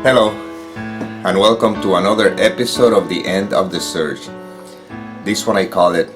Hello, and welcome to another episode of The End of the Search. This one I call it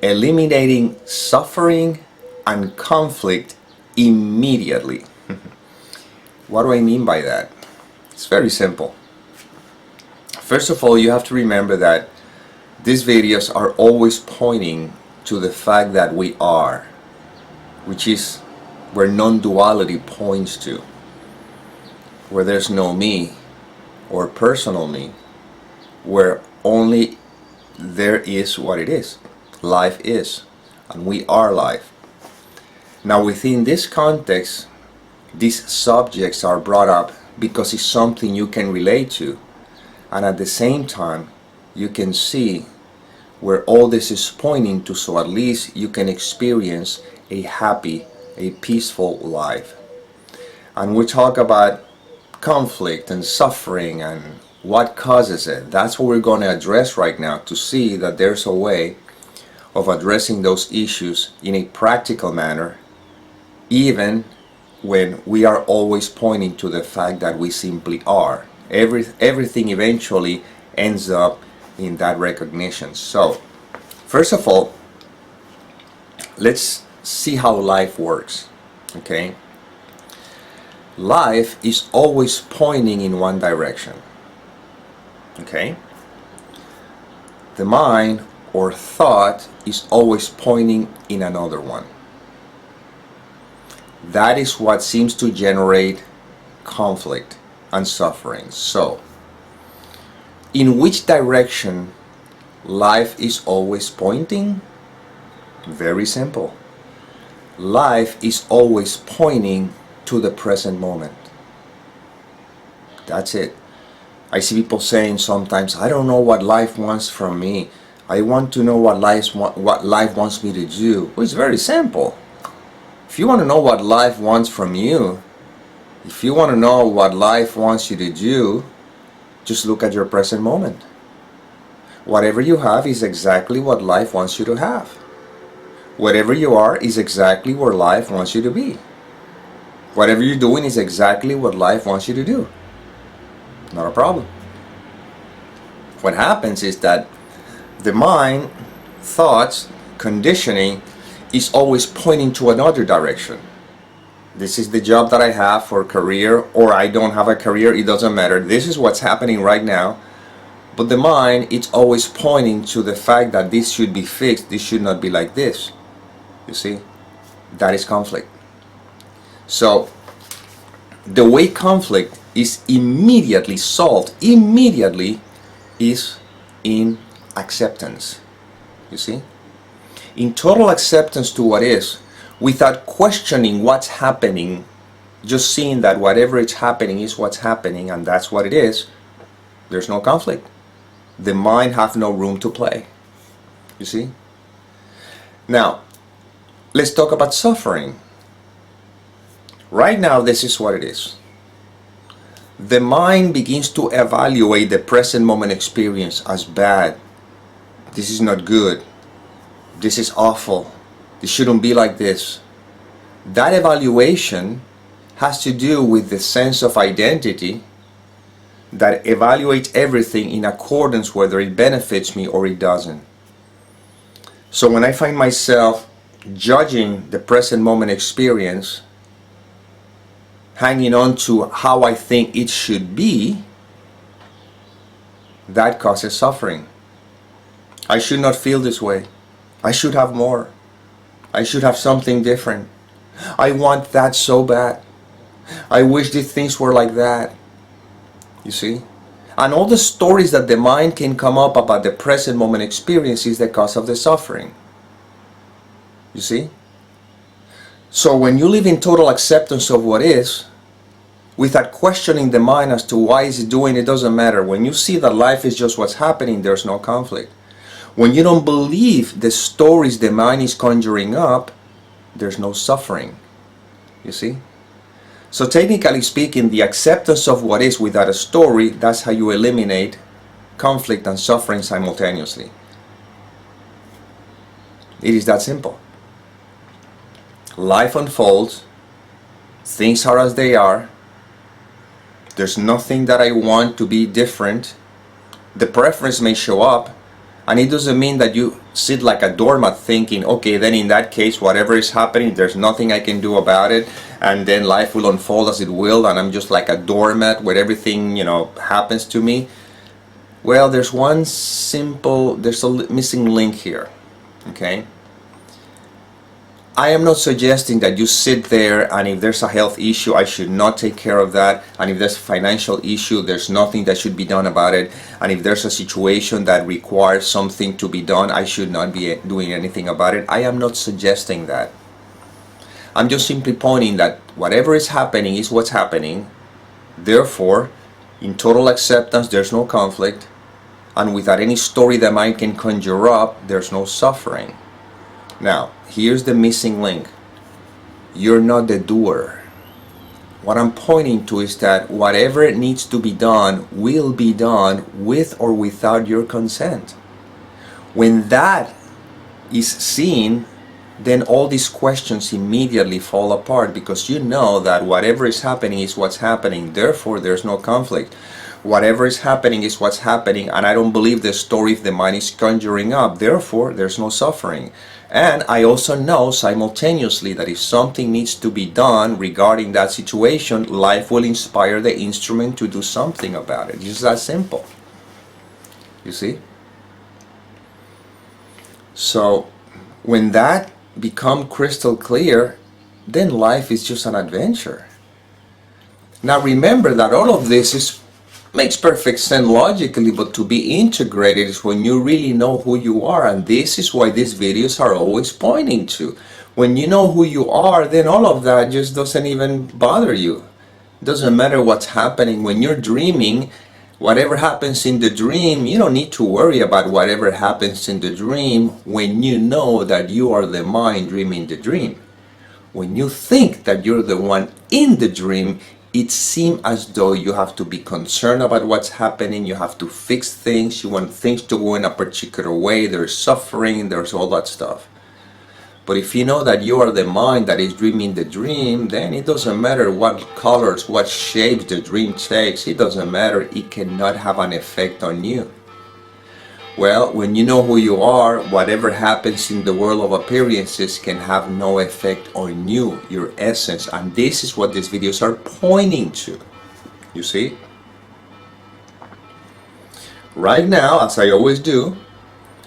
Eliminating Suffering and Conflict Immediately. What do I mean by that? It's very simple. First of all, you have to remember that these videos are always pointing to the fact that we are, which is where non-duality points to. Where there's no me or personal me, where only there is what it is. Life is, and we are life. Now within this context, these subjects are brought up because it's something you can relate to, and at the same time you can see where all this is pointing to, so at least you can experience a happy, a peaceful life. And we talk about conflict and suffering and what causes it. That's what we're going to address right now, to see that there's a way of addressing those issues in a practical manner, even when we are always pointing to the fact that we simply are. Everything eventually ends up in that recognition. So first of all, let's see how life works. Okay, life is always pointing in one direction. Okay, the mind or thought is always pointing in another one. That is what seems to generate conflict and suffering. So in which direction life is always pointing? Very simple. Life is always pointing to the present moment. That's it. I see people saying sometimes, I don't know what life wants from me. I want to know what life wants me to do. Well, it's very simple. If you want to know what life wants from you, if you want to know what life wants you to do, just look at your present moment. Whatever you have is exactly what life wants you to have. Whatever you are is exactly where life wants you to be. Whatever you're doing is exactly what life wants you to do. Not a problem. What happens is that the mind, thoughts, conditioning is always pointing to another direction. This is the job that I have for career, or I don't have a career, it doesn't matter. This is what's happening right now. But the mind, it's always pointing to the fact that this should be fixed, this should not be like this. You see? That is conflict. So the way conflict is immediately solved, immediately, is in acceptance. You see? In total acceptance to what is, without questioning what's happening, just seeing that whatever is happening is what's happening and that's what it is, there's no conflict. The mind has no room to play. You see? Now, let's talk about suffering. Right now, this is what it is. The mind begins to evaluate the present moment experience as bad. This is not good. This is awful. This shouldn't be like this. That evaluation has to do with the sense of identity that evaluates everything in accordance whether it benefits me or it doesn't. So when I find myself judging the present moment experience, hanging on to how I think it should be, that causes suffering. I should not feel this way. I should have more. I should have something different. I want that so bad. I wish these things were like that. You see? And all the stories that the mind can come up about the present moment experience is the cause of the suffering. You see? So when you live in total acceptance of what is, without questioning the mind as to why is it doing, it doesn't matter. When you see that life is just what's happening, there's no conflict. When you don't believe the stories the mind is conjuring up, there's no suffering. You see? So technically speaking, the acceptance of what is without a story, that's how you eliminate conflict and suffering simultaneously. It is that simple. Life unfolds, things are as they are, There's nothing that I want to be different. The preference may show up, and it doesn't mean that you sit like a doormat thinking, okay, then in that case, whatever is happening, there's nothing I can do about it, and then life will unfold as it will, and I'm just like a doormat where everything, happens to me. Well, there's a missing link here, okay? I am not suggesting that you sit there and if there's a health issue, I should not take care of that. And if there's a financial issue, there's nothing that should be done about it. And if there's a situation that requires something to be done, I should not be doing anything about it. I am not suggesting that. I'm just simply pointing that whatever is happening is what's happening. Therefore, in total acceptance, there's no conflict. And without any story that mind can conjure up, there's no suffering. Now, here's the missing link. You're not the doer. What I'm pointing to is that whatever needs to be done will be done with or without your consent. When that is seen, then all these questions immediately fall apart, because you know that whatever is happening is what's happening. Therefore, there's no conflict. Whatever is happening is what's happening, and I don't believe the story the mind is conjuring up. Therefore, there's no suffering. And I also know simultaneously that if something needs to be done regarding that situation, life will inspire the instrument to do something about it. It's just that simple. You see? So when that becomes crystal clear, then life is just an adventure. Now remember that all of this makes perfect sense logically, but to be integrated is when you really know who you are, and this is why these videos are always pointing to. When you know who you are, then all of that just doesn't even bother you. It doesn't matter what's happening. When you're dreaming, whatever happens in the dream, you don't need to worry about whatever happens in the dream when you know that you are the mind dreaming the dream. When you think that you're the one in the dream, it seems as though you have to be concerned about what's happening, you have to fix things, you want things to go in a particular way, there's suffering, there's all that stuff. But if you know that you are the mind that is dreaming the dream, then it doesn't matter what colors, what shapes the dream takes, it doesn't matter, it cannot have an effect on you. Well, when you know who you are, whatever happens in the world of appearances can have no effect on you, your essence. And this is what these videos are pointing to. You see? Right now, as I always do,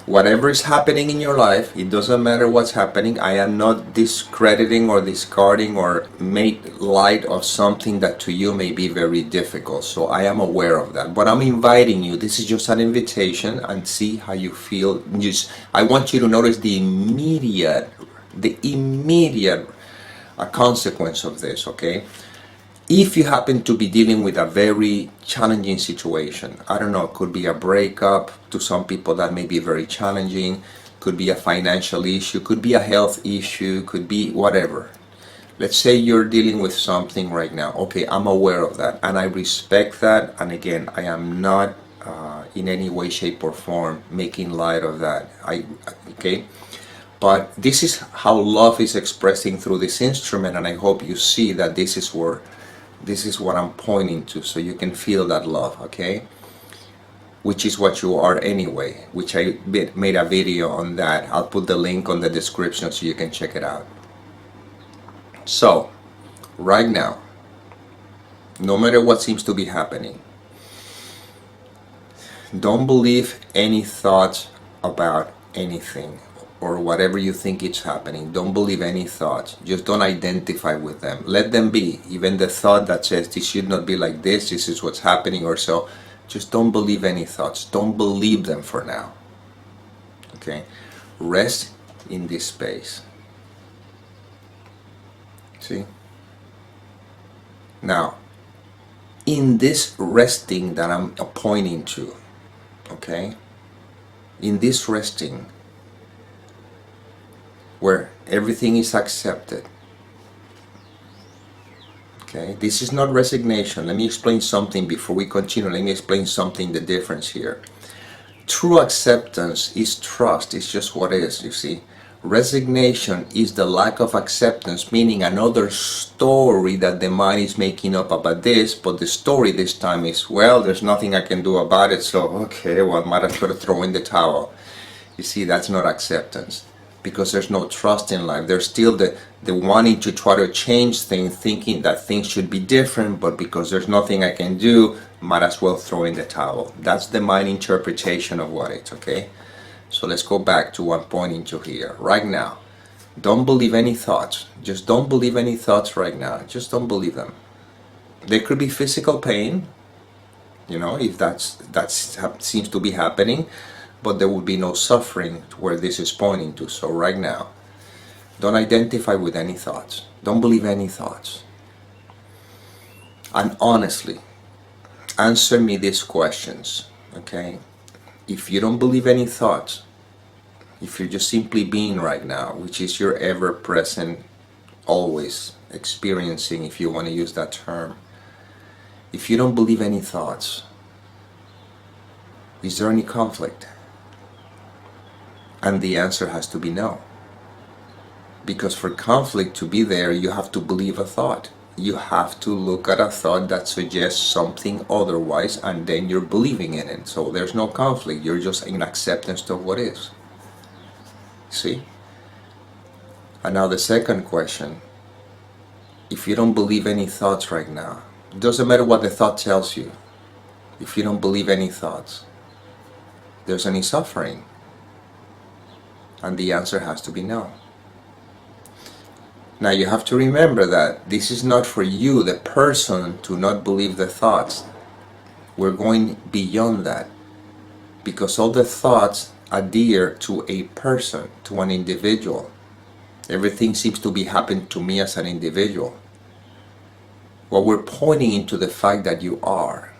whatever is happening in your life, it doesn't matter what's happening. I am not discrediting or discarding or make light of something that to you may be very difficult. So I am aware of that. But I'm inviting you. This is just an invitation, and see how you feel. I want you to notice the immediate consequence of this, okay? If you happen to be dealing with a very challenging situation, I don't know, it could be a breakup, to some people that may be very challenging, could be a financial issue, could be a health issue, could be whatever. Let's say you're dealing with something right now. Okay, I'm aware of that and I respect that, and again, I am not in any way, shape or form making light of that. Okay? But this is how love is expressing through this instrument, and I hope you see that this is what I'm pointing to, so you can feel that love, okay? Which is what you are anyway, which I made a video on that. I'll put the link on the description so you can check it out. So, right now, no matter what seems to be happening, don't believe any thoughts about anything or whatever you think is happening. Don't believe any thoughts. Just don't identify with them. Let them be. Even the thought that says this should not be like this is what's happening or so. Just don't believe any thoughts. Don't believe them for now. Okay? Rest in this space. See? Now, in this resting that I'm pointing to, okay? In this resting, where everything is accepted. Okay, this is not resignation. Let me explain something before we continue. Let me explain something, the difference here. True acceptance is trust. It's just what is, you see. Resignation is the lack of acceptance, meaning another story that the mind is making up about this, but the story this time is, well, there's nothing I can do about it, so okay, well, I might as well throw in the towel. You see, that's not acceptance, because there's no trust in life. There's still the wanting to try to change things, thinking that things should be different, but because there's nothing I can do, might as well throw in the towel. That's the mind interpretation of what it's, okay? So let's go back to what I'm pointing to here. Right now, don't believe any thoughts. Just don't believe any thoughts right now. Just don't believe them. There could be physical pain, you know, if that seems to be happening, but there will be no suffering where this is pointing to. So right now, don't identify with any thoughts. Don't believe any thoughts. And honestly, answer me these questions, okay? If you don't believe any thoughts, if you're just simply being right now, which is your ever-present, always experiencing, if you want to use that term, if you don't believe any thoughts, is there any conflict? And the answer has to be no. Because for conflict to be there, you have to believe a thought. You have to look at a thought that suggests something otherwise, and then you're believing in it. So there's no conflict. You're just in acceptance of what is. See? And now the second question. If you don't believe any thoughts right now, it doesn't matter what the thought tells you. If you don't believe any thoughts, there's any suffering? And the answer has to be no. Now you have to remember that this is not for you, the person, to not believe the thoughts. We're going beyond that, because all the thoughts adhere to a person, to an individual. Everything seems to be happening to me as an individual. Well, we're pointing into the fact that you are.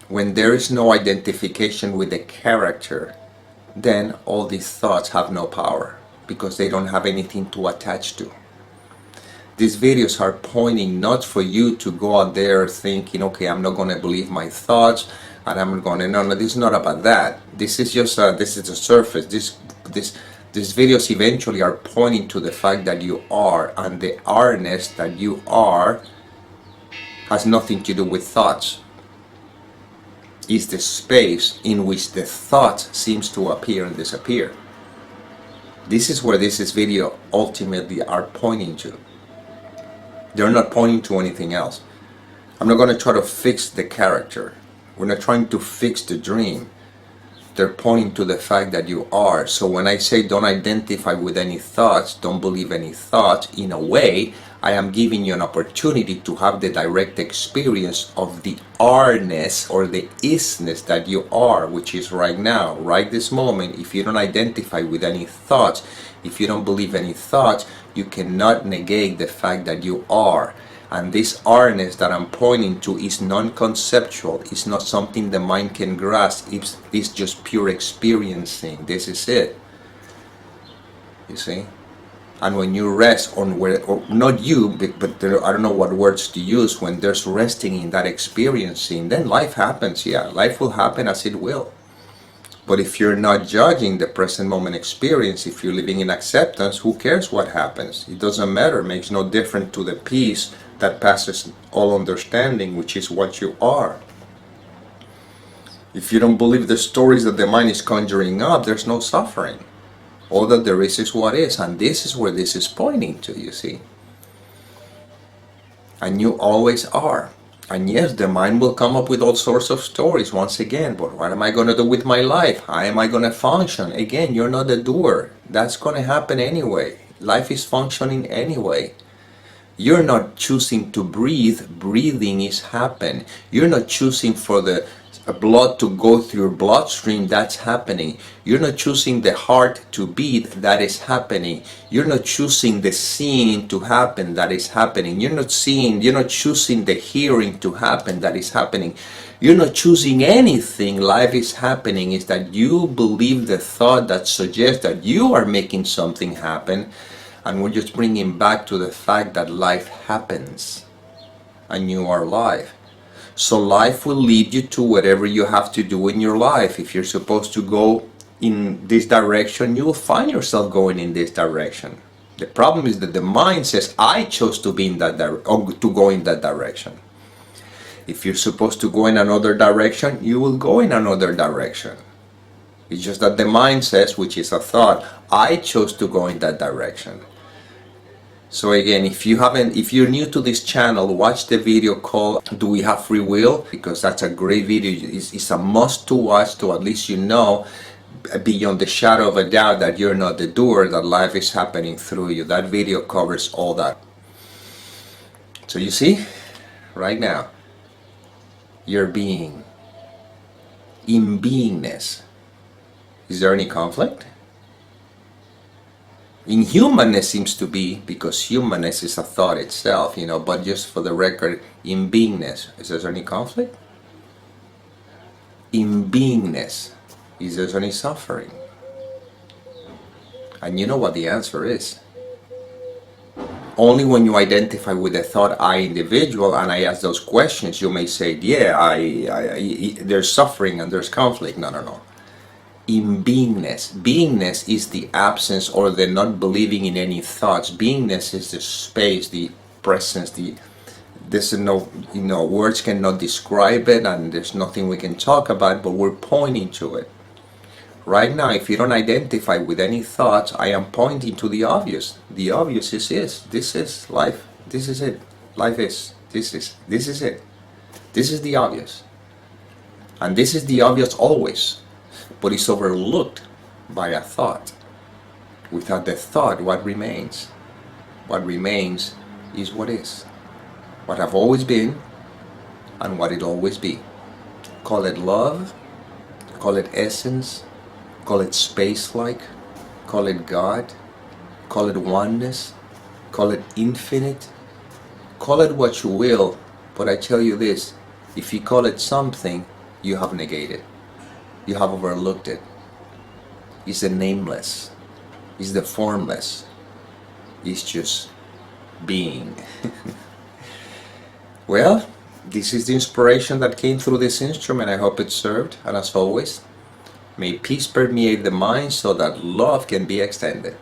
When there is no identification with the character, then all these thoughts have no power, because they don't have anything to attach to. These videos are pointing not for you to go out there thinking, okay, I'm not going to believe my thoughts, and I'm going to, no, this is not about that. This is just, this is the surface. These videos eventually are pointing to the fact that you are, and the awareness that you are has nothing to do with thoughts. It's the space in which the thought seems to appear and disappear. This is where this video ultimately are pointing to. They're not pointing to anything else. I'm not going to try to fix the character. We're not trying to fix the dream. They're pointing to the fact that you are. So when I say don't identify with any thoughts, don't believe any thoughts, in a way, I am giving you an opportunity to have the direct experience of the are-ness or the isness that you are, which is right now, right this moment. If you don't identify with any thoughts, if you don't believe any thoughts, you cannot negate the fact that you are. And this are-ness that I'm pointing to is non-conceptual. It's not something the mind can grasp. It's just pure experiencing. This is it. You see? And when you rest on where, or not you, but there, I don't know what words to use, when there's resting in that experiencing, then life happens. Yeah, life will happen as it will. But if you're not judging the present moment experience, if you're living in acceptance, who cares what happens? It doesn't matter. It makes no difference to the peace that passes all understanding, which is what you are. If you don't believe the stories that the mind is conjuring up, there's no suffering. All that there is what is, and this is where this is pointing to, you see. And you always are. And yes, the mind will come up with all sorts of stories once again, but what am I going to do with my life? How am I going to function? Again, you're not the doer. That's going to happen anyway. Life is functioning anyway. You're not choosing to breathe. Breathing is happening. You're not choosing for the blood to go through your bloodstream. That's happening. You're not choosing the heart to beat. That is happening. You're not choosing the seeing to happen. That is happening. You're not choosing the hearing to happen. That is happening. You're not choosing anything. Life is happening. Is that you believe the thought that suggests that you are making something happen, and we're just bringing back to the fact that life happens and you are life. So life will lead you to whatever you have to do in your life. If you're supposed to go in this direction, you will find yourself going in this direction. The problem is that the mind says, I chose to be in that or to go in that direction. If you're supposed to go in another direction, you will go in another direction. It's just that the mind says, which is a thought, I chose to go in that direction. So again, if you're new to this channel, watch the video called Do We Have Free Will? Because that's a great video. It's a must to watch, to at least you know beyond the shadow of a doubt that you're not the doer, that life is happening through you. That video covers all that. So you see, right now, you're being, in beingness. Is there any conflict? In humanness seems to be, because humanness is a thought itself, but just for the record, in beingness, is there any conflict? In beingness, is there any suffering? And you know what the answer is. Only when you identify with the thought I individual and I ask those questions, you may say, yeah, there's suffering and there's conflict. No. In beingness. Beingness is the absence or the not believing in any thoughts. Beingness is the space, the presence, there's no, words cannot describe it, and there's nothing we can talk about, but we're pointing to it. Right now, if you don't identify with any thoughts, I am pointing to the obvious. The obvious is this is life. This is it. Life is. This is it. This is the obvious. And this is the obvious always. But it's overlooked by a thought. Without the thought, what remains? What remains is what is. What have always been and what it always be. Call it love, call it essence, call it space-like, call it God, call it oneness, call it infinite, call it what you will, but I tell you this, if you call it something, you have negated. You have overlooked it. It's the nameless. It's the formless. It's just being. Well, this is the inspiration that came through this instrument. I hope it served. And as always, may peace permeate the mind so that love can be extended.